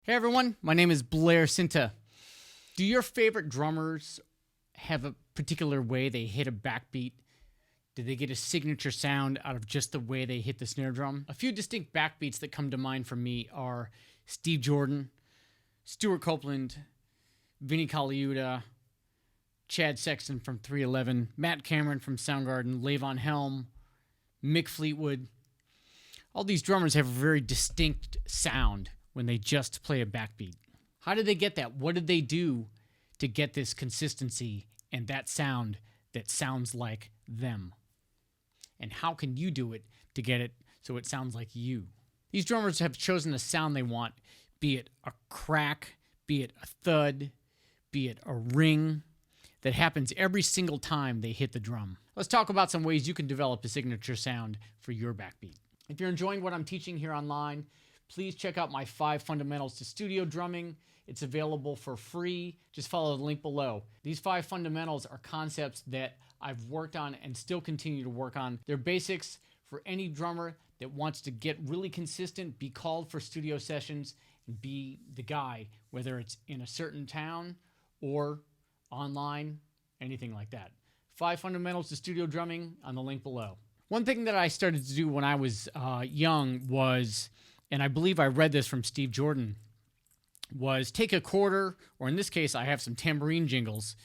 Hey everyone, my name is Blair Cinta. Do your favorite drummers have a particular way they hit a backbeat? Do they get a signature sound out of just the way they hit the snare drum? A few distinct backbeats that come to mind for me are Steve Jordan, Stuart Copeland, Vinnie Colaiuta, Chad Sexton from 311, Matt Cameron from Soundgarden, Levon Helm, Mick Fleetwood. All these drummers have a very distinct sound when they just play a backbeat. How did they get that? What did they do to get this consistency and that sound that sounds like them? And how can you do it to get it so it sounds like you? These drummers have chosen the sound they want, be it a crack, be it a thud, be it a ring, that happens every single time they hit the drum. Let's talk about some ways you can develop a signature sound for your backbeat. If you're enjoying what I'm teaching here online, please check out my 5 fundamentals to studio drumming. It's available for free. Just follow the link below. These 5 fundamentals are concepts that I've worked on and still continue to work on. They're basics for any drummer that wants to get really consistent, be called for studio sessions, and be the guy, whether it's in a certain town or online, anything like that. 5 fundamentals to studio drumming on the link below. One thing that I started to do when I was young was, and I believe I read this from Steve Jordan, was take a quarter, or in this case, I have some tambourine jingles,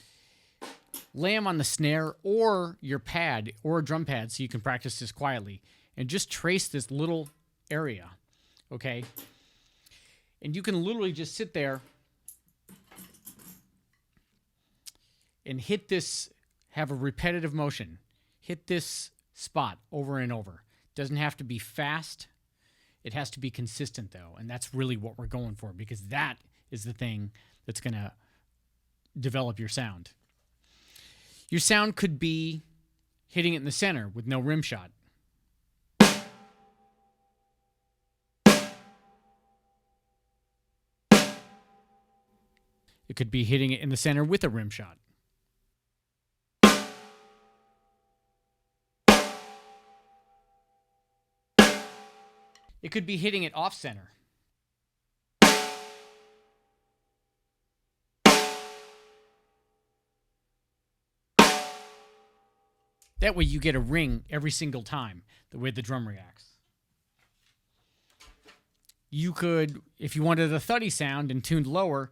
lay them on the snare or your pad or a drum pad so you can practice this quietly, and just trace this little area, okay? And you can literally just sit there and hit this, have a repetitive motion. Hit this spot over and over. Doesn't have to be fast. It has to be consistent, though, and that's really what we're going for, because that is the thing that's going to develop your sound. Your sound could be hitting it in the center with no rim shot. It could be hitting it in the center with a rim shot. It could be hitting it off center. That way you get a ring every single time, the way the drum reacts. You could, if you wanted a thuddy sound and tuned lower,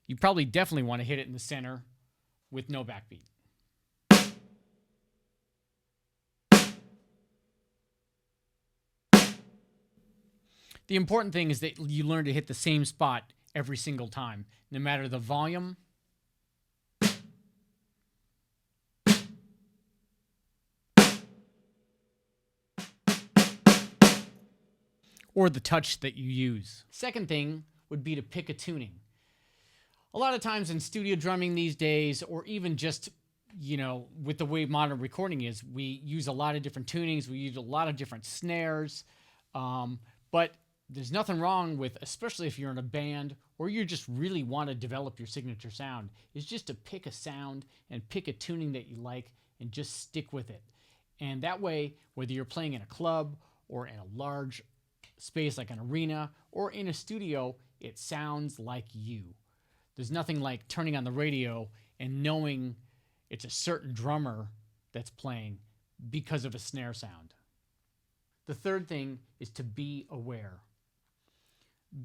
you probably definitely want to hit it in the center with no backbeat. The important thing is that you learn to hit the same spot every single time, no matter the volume or the touch that you use. Second thing would be to pick a tuning. A lot of times in studio drumming these days, or even just, with the way modern recording is, we use a lot of different tunings, we use a lot of different snares, but there's nothing wrong with, especially if you're in a band or you just really want to develop your signature sound, is just to pick a sound and pick a tuning that you like and just stick with it. And that way, whether you're playing in a club or in a large space like an arena or in a studio, it sounds like you. There's nothing like turning on the radio and knowing it's a certain drummer that's playing because of a snare sound. The third thing is to be aware.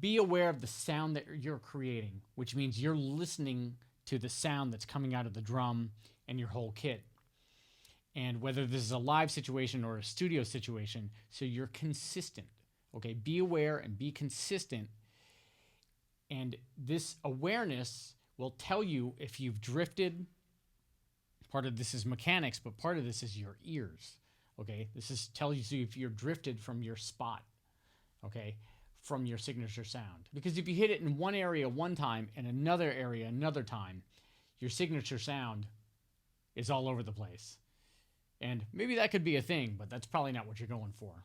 Be aware of the sound that you're creating, which means you're listening to the sound that's coming out of the drum and your whole kit. And whether this is a live situation or a studio situation, so you're consistent. Okay, be aware and be consistent. And this awareness will tell you if you've drifted. Part of this is mechanics, but part of this is your ears. Okay, this tells you if you're drifted from your spot. Okay, from your signature sound. Because if you hit it in one area one time and another area another time, your signature sound is all over the place. And maybe that could be a thing, but that's probably not what you're going for.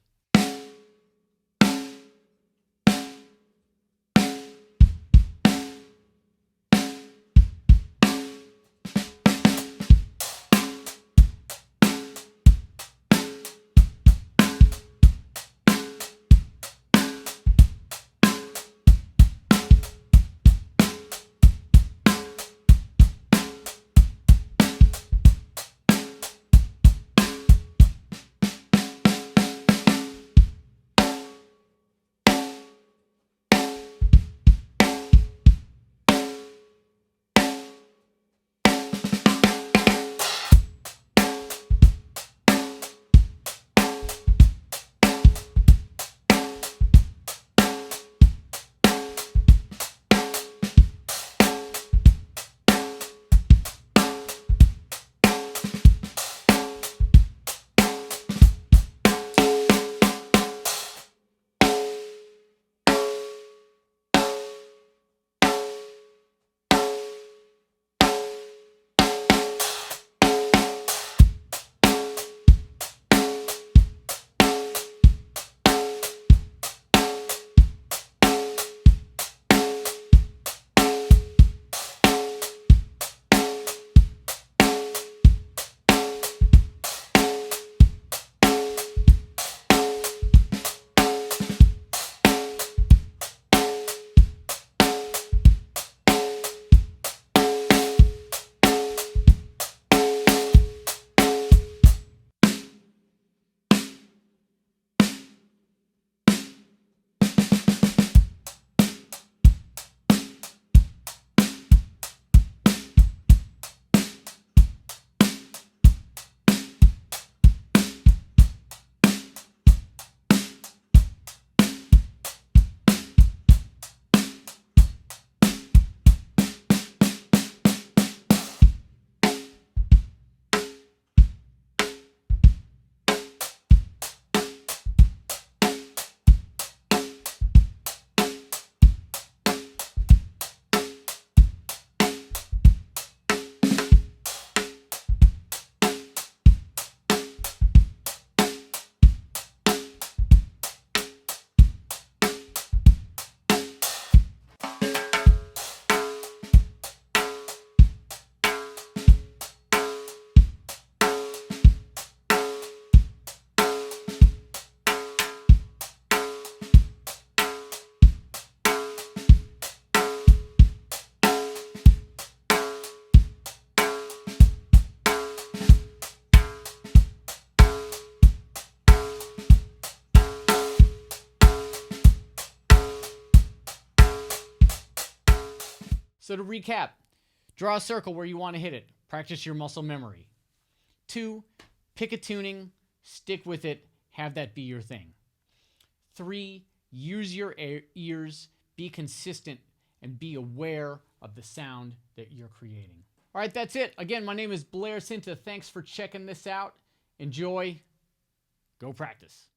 So to recap, draw a circle where you want to hit it. Practice your muscle memory. 2, pick a tuning, stick with it, have that be your thing. 3, use your ears, be consistent, and be aware of the sound that you're creating. All right, that's it. Again, my name is Blair Cinta. Thanks for checking this out. Enjoy. Go practice.